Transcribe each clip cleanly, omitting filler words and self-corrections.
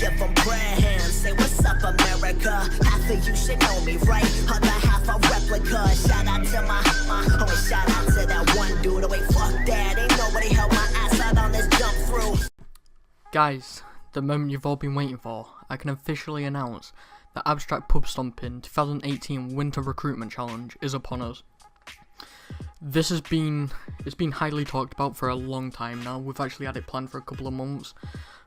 give them prayer hands. Say what's up, America. Half of you should know me, right? Other half a replica. Shout out to my shout out to that one dude. Oh wait, fuck that. Ain't nobody held my ass out on this jump through. Guys, the moment you've all been waiting for, I can officially announce the Abstract Pub Stomping 2018 Winter Recruitment Challenge is upon us. It's been highly talked about for a long time now. We've actually had it planned for a couple of months,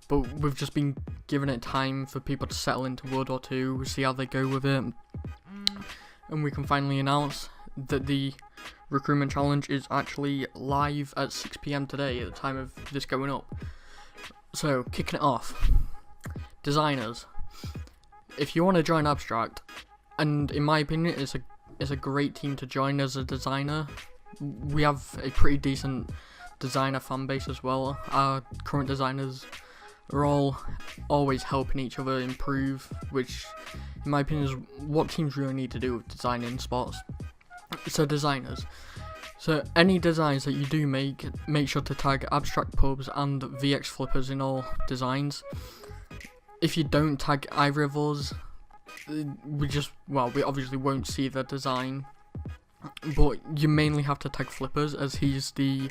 but we've just been giving it time for people to settle into World War II, see how they go with it, and we can finally announce that the recruitment challenge is actually live at 6 PM today at the time of this going up. So, kicking it off, designers, if you want to join Abstract, and in my opinion it's a great team to join as a designer. We have a pretty decent designer fan base as well. Our current designers are all always helping each other improve, which in my opinion is what teams really need to do with designing spots. So designers, so any designs that you do make sure to tag Abstract Pubs and VX Flippers in all designs. If you don't tag either of us, we obviously won't see the design, but you mainly have to tag Flippers as he's the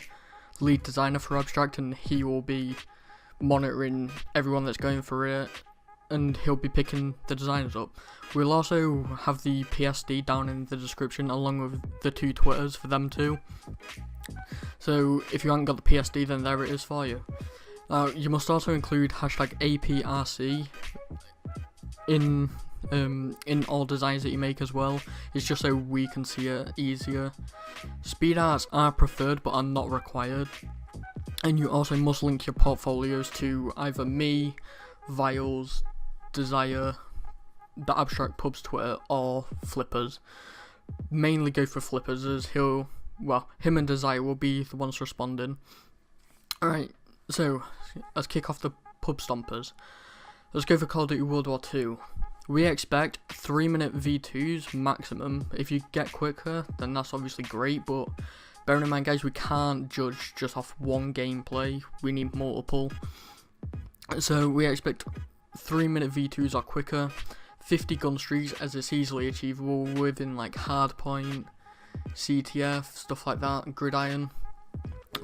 lead designer for Abstract and he will be monitoring everyone that's going for it and he'll be picking the designers up. We'll also have the PSD down in the description along with the 2 Twitters for them too. So if you haven't got the PSD, then there it is for you. You must also include hashtag aPRC in all designs that you make as well. It's just so we can see it easier. SPEEDARTS are preferred but are not required. And you also must link your portfolios to either me, Viles, Desire, the Abstract Pubs Twitter, or Flippers. Mainly go for Flippers as him and Desire will be the ones responding. Alright, so let's kick off the Pub Stompers. Let's go for Call of Duty World War II. We expect 3-minute V2s maximum. If you get quicker, then that's obviously great, but bearing in mind, guys, we can't judge just off one gameplay. We need multiple. So we expect 3-minute V2s or quicker. 50 Gunstreaks as it's easily achievable within like Hardpoint, CTF, stuff like that, Gridiron.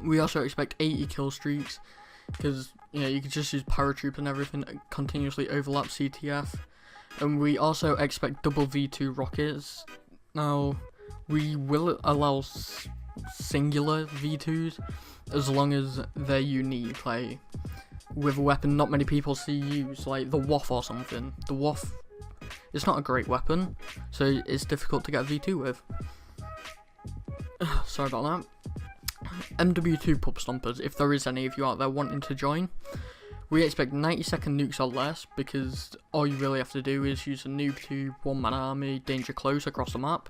We also expect 80 Killstreaks because you can just use Paratroop and everything to continuously overlap CTF. And we also expect double V2 rockets. Now, we will allow singular V2s as long as they're unique, like with a weapon not many people see use, like the WAF or something. The WAF, it's not a great weapon, so it's difficult to get a V2 with. Sorry about that. MW2 Pub Stompers, if there is any of you out there wanting to join, we expect 90-second nukes or less, because all you really have to do is use a nuke to one-man army, danger close across the map.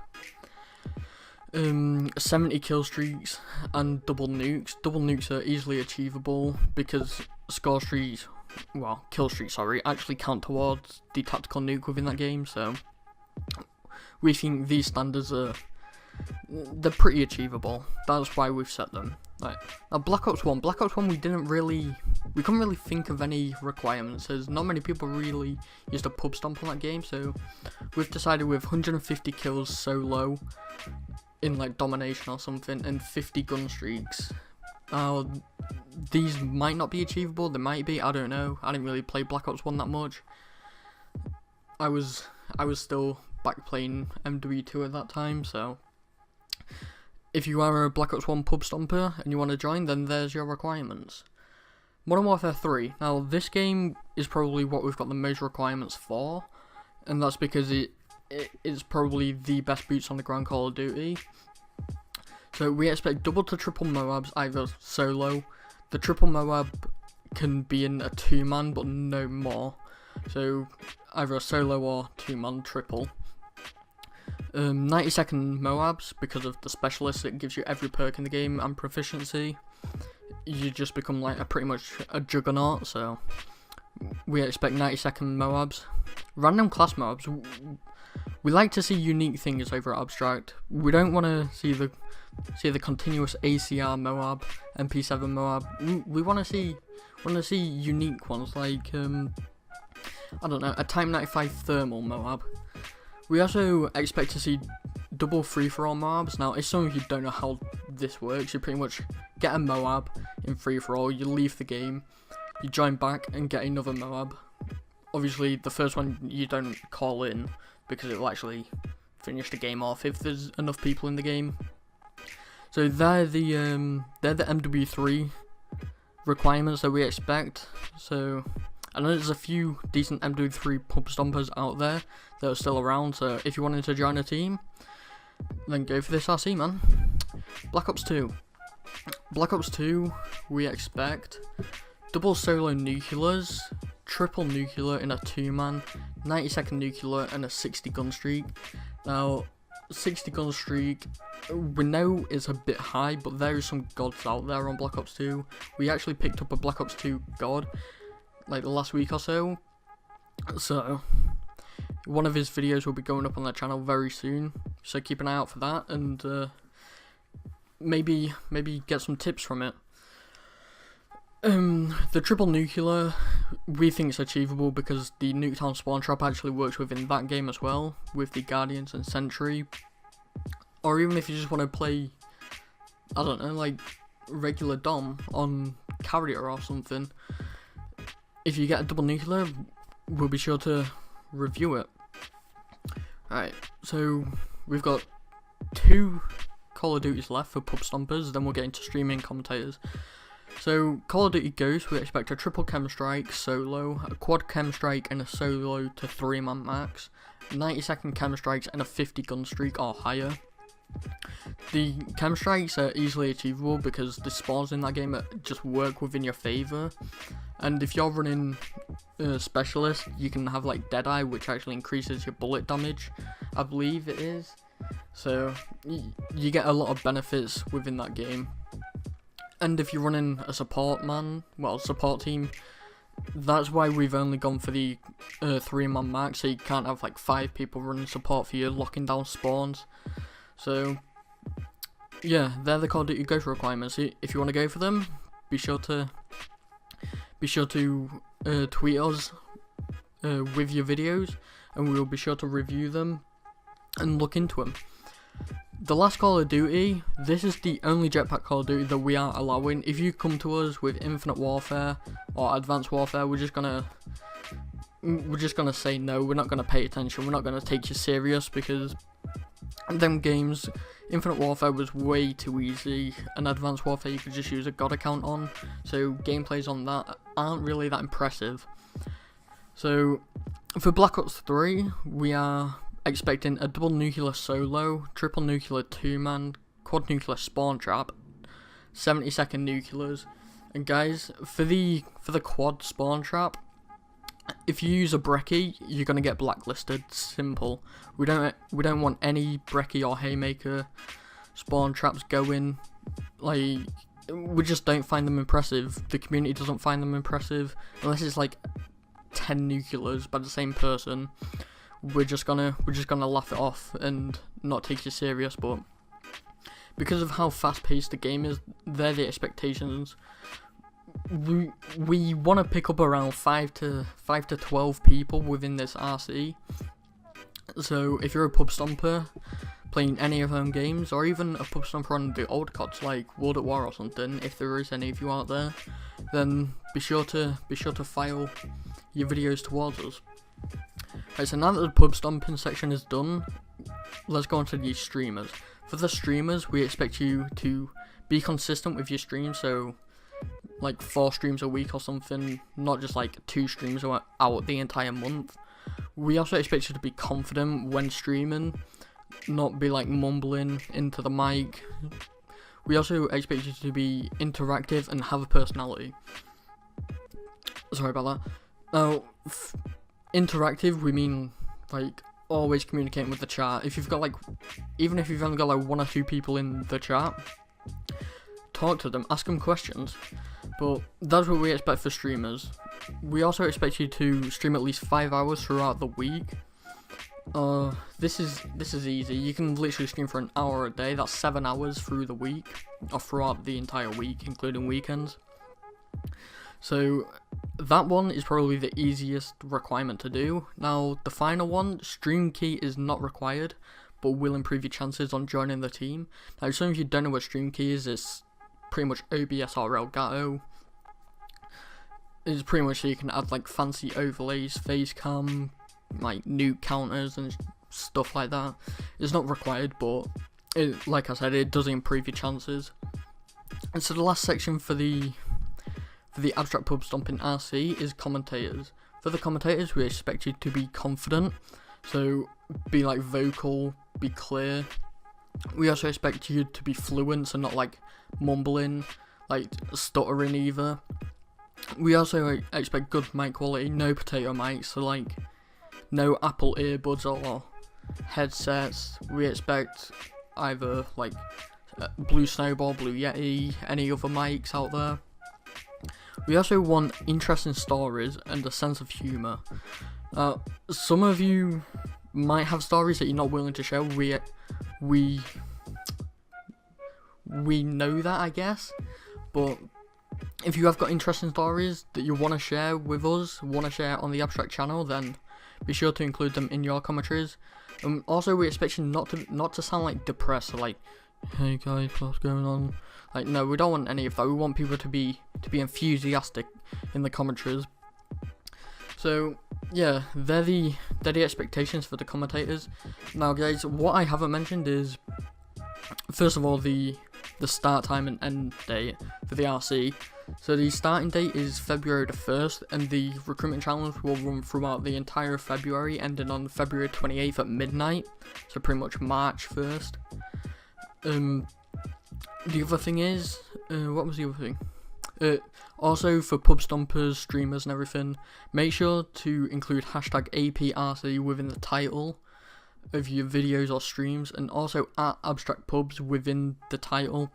70 Killstreaks and double nukes. Double nukes are easily achievable because Killstreaks, actually count towards the tactical nuke within that game, so we think these standards they're pretty achievable. That's why we've set them. Right. Now Black Ops 1, we couldn't really think of any requirements as not many people really used a pub stomp on that game, so we've decided with 150 kills solo in like domination or something and 50 gun streaks. These might not be achievable, they might be, I don't know. I didn't really play Black Ops 1 that much. I was still back playing MW2 at that time, so if you are a Black Ops 1 pub stomper and you want to join, then there's your requirements. Modern Warfare 3. Now, this game is probably what we've got the most requirements for, and that's because it is probably the best boots on the ground Call of Duty. So we expect double to triple Moabs, either solo. The triple Moab can be in a 2-man, but no more. So either a solo or 2-man triple. 90-second Moabs, because of the specialist, it gives you every perk in the game and proficiency. You just become like pretty much a juggernaut, so we expect 90-second Moabs. Random class Moabs, we like to see unique things over at Abstract. We don't want to see the continuous ACR Moab, MP7 Moab. We want to see unique ones like I don't know, a Type 95 thermal Moab. We also expect to see double free-for-all Moabs. Now, if some of you don't know how this works, you pretty much get a Moab in free-for-all, you leave the game, you join back and get another Moab. Obviously, the first one you don't call in because it will actually finish the game off if there's enough people in the game. So they're the MW3 requirements that we expect. So I know there's a few decent MW3 pub stompers out there that are still around. So if you wanted to join a team, then go for this RC, man. Black Ops 2. Black Ops 2, we expect double solo nuclears, triple nuclear in a 2-man, 90-second nuclear, and a 60 gun streak. Now, 60 gun streak, we know is a bit high, but there is some gods out there on Black Ops 2. We actually picked up a Black Ops 2 god, like the last week or so. So, one of his videos will be going up on the channel very soon. So keep an eye out for that, and maybe get some tips from it. The triple nuclear, we think it's achievable because the Nuketown spawn trap actually works within that game as well, with the Guardians and Sentry. Or even if you just want to play, I don't know, like regular Dom on Carrier or something, if you get a double nuclear, we'll be sure to review it. Alright, so we've got 2 Call of Duties left for pub stompers, then we'll get into streaming commentators. So, Call of Duty Ghost, we expect a triple chem strike solo, a quad chem strike and a solo to 3-man max, 90-second chem strikes and a 50 gun streak or higher. The chem strikes are easily achievable because the spawns in that game just work within your favour, and if you're running specialist, you can have like Deadeye, which actually increases your bullet damage, I believe it is. So, you get a lot of benefits within that game. And if you're running a support team, that's why we've only gone for the 3-man max, so you can't have like 5 people running support for you, locking down spawns. So, yeah, they're the Call of Duty Ghost requirements. If you want to go for them, be sure to tweet us with your videos, and we'll be sure to review them and look into them. The last Call of Duty, this is the only jetpack Call of Duty that we are allowing. If you come to us with Infinite Warfare or Advanced Warfare, we're just gonna say no. We're not gonna pay attention. We're not gonna take you serious because them games, Infinite Warfare was way too easy, and Advanced Warfare you could just use a god account on. So gameplays on that aren't really that impressive. So for Black Ops 3, we are expecting a double nuclear solo, triple nuclear 2-man, quad nuclear spawn trap, 70-second nuclears, and guys, for the quad spawn trap, if you use a BRECCI, you're gonna get blacklisted. Simple. We don't want any BRECCI or Haymaker spawn traps going. Like, we just don't find them impressive. The community doesn't find them impressive unless it's like 10 nuclears by the same person. We're just gonna laugh it off and not take you serious, but because of how fast-paced the game is, they're the expectations. We want to pick up around 5 to 12 people within this RC. So if you're a pub stomper playing any of them games, or even a pub stomper on the old CODs like World at War or something, if there is any of you out there, then be sure to file your videos towards us. Right, so now that the pub stomping section is done, let's go on to the streamers. For the streamers, we expect you to be consistent with your streams, so like 4 streams a week or something, not just like 2 streams out the entire month. We also expect you to be confident when streaming, not be like mumbling into the mic. We also expect you to be interactive and have a personality. Sorry about that. Now, interactive, we mean like always communicating with the chat. If you've got like, even if you've only got like 1 or 2 people in the chat, talk to them, ask them questions. But that's what we expect for streamers. We also expect you to stream at least 5 hours throughout the week. This is easy. You can literally stream for an hour a day. That's 7 hours through the week, or throughout the entire week, including weekends. So that one is probably the easiest requirement to do. Now the final one, stream key, is not required, but will improve your chances on joining the team. Now some of you don't know what stream key is, it's pretty much OBS or Elgato. It's pretty much so you can add like fancy overlays, face cam, like nuke counters and stuff like that. It's not required, but like I said, it does improve your chances. And so the last section for the abstract pub stomping RC is commentators. For the commentators, we expect you to be confident, so be like vocal, be clear. We also expect you to be fluent, so not like mumbling, like stuttering either. We also expect good mic quality, no potato mics, so like no Apple earbuds or headsets. We expect either like Blue Snowball, Blue Yeti, any other mics out there. We also want interesting stories and a sense of humour. Some of you might have stories that you're not willing to share. We know that, I guess, but if you have got interesting stories that you want to share with us, want to share on the Abstract channel, then be sure to include them in your commentaries. Also, we expect you not to sound like depressed, or like, hey guys, what's going on? Like, no, we don't want any of that. We want people to be enthusiastic in the commentaries. So yeah, they're the expectations for the commentators. Now guys, what I haven't mentioned is, first of all, the start time and end date for the RC. So the starting date is February the 1st, and the recruitment challenge will run throughout the entire February, ending on February 28th at midnight. So pretty much March 1st. The other thing is, what was the other thing? Also for pub stompers, streamers and everything, make sure to include hashtag aPRC within the title of your videos or streams, and also at Abstract Pubs within the title.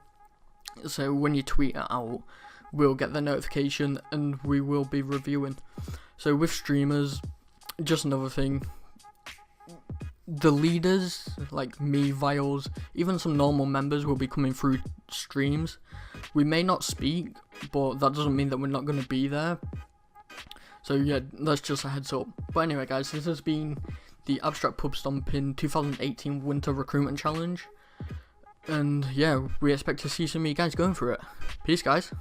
So when you tweet it out, we'll get the notification and we will be reviewing. So with streamers, just another thing, the leaders, like me, Viles, even some normal members will be coming through streams. We may not speak, but that doesn't mean that we're not going to be there. So yeah, that's just a heads up. But anyway guys, this has been the Abstract Pub Stomping 2018 Winter Recruitment Challenge. And yeah, we expect to see some of you guys going for it. Peace guys.